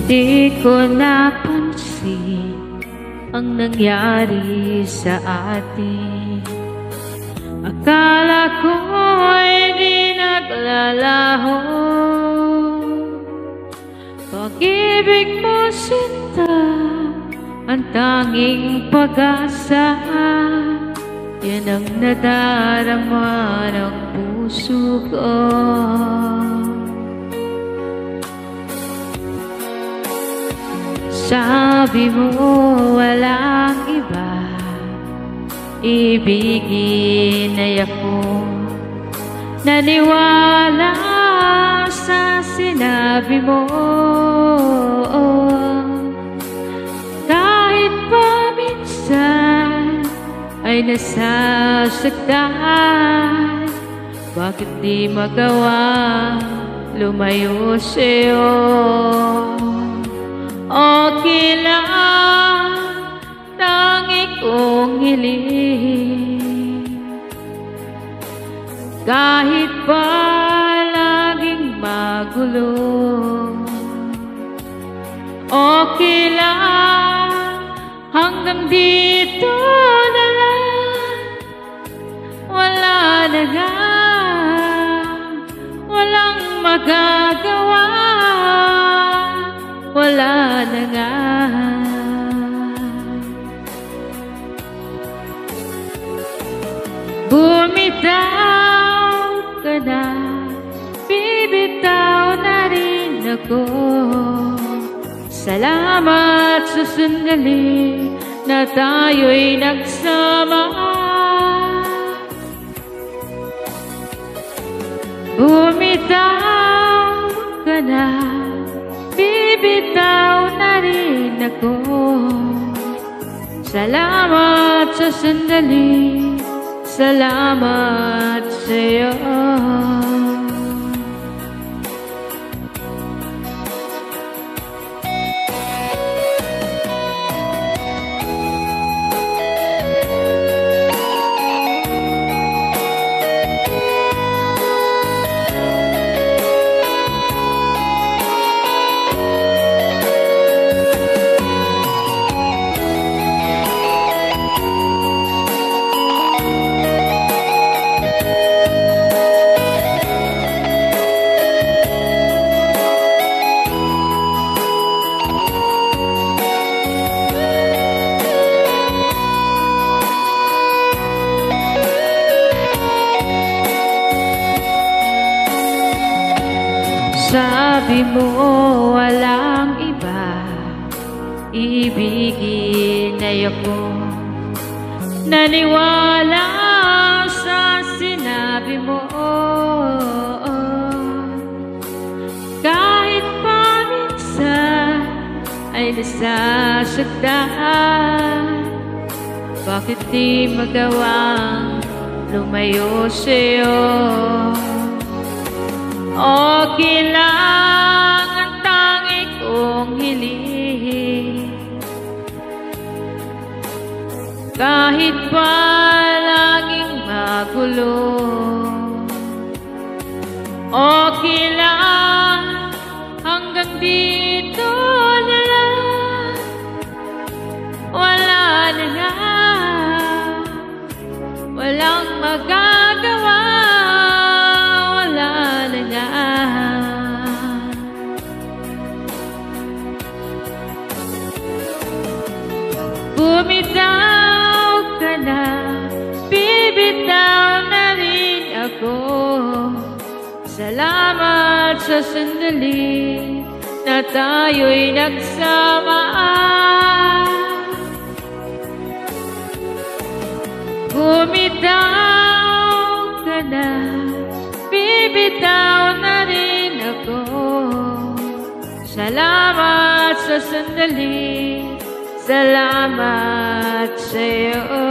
Hindi ko napansin ang nangyari sa atin. Akala ko hindi naglalaho. Pag-ibig mo, sinta, ang tanging pag-asa. Yan ang nadarama ng puso ko. Sabi mo walang iba, ibigin ay ako. Naniwala sa sinabi mo, kahit pa minsan ay nasasaktan. Bakit di magawa lumayo sa'yo? Okay lang, tangi kong hiling. Kahit pa laging magulo, okay lang, hanggang dito na lang. Wala na nga, walang magagawa. Wala na nga. Bumitaw ka na, bibitaw na rin ako. Salamat sa sandali na tayo'y nagsama. Bumitaw ka na, bibitaw na rin ako. Salamat sa sandali, salamat sa'yo. Sabi mo walang iba, ibigin ay ako. Naniwala sa sinabi mo, kahit pa minsan ay nasasaktan. Bakit di magawang lumayo sa'yo? Okay lang, ang tangi kong hiling. Kahit pa laging magulo, okay lang, hanggang dito na lang. Wala na nga, walang magagawa. Bumitaw ka na, bibitaw na rin ako. Salamat sa sandali na tayo'y nagsama. Bumitaw bibitaw na rin ako. Salamat sa sandali, salamat sa'yo.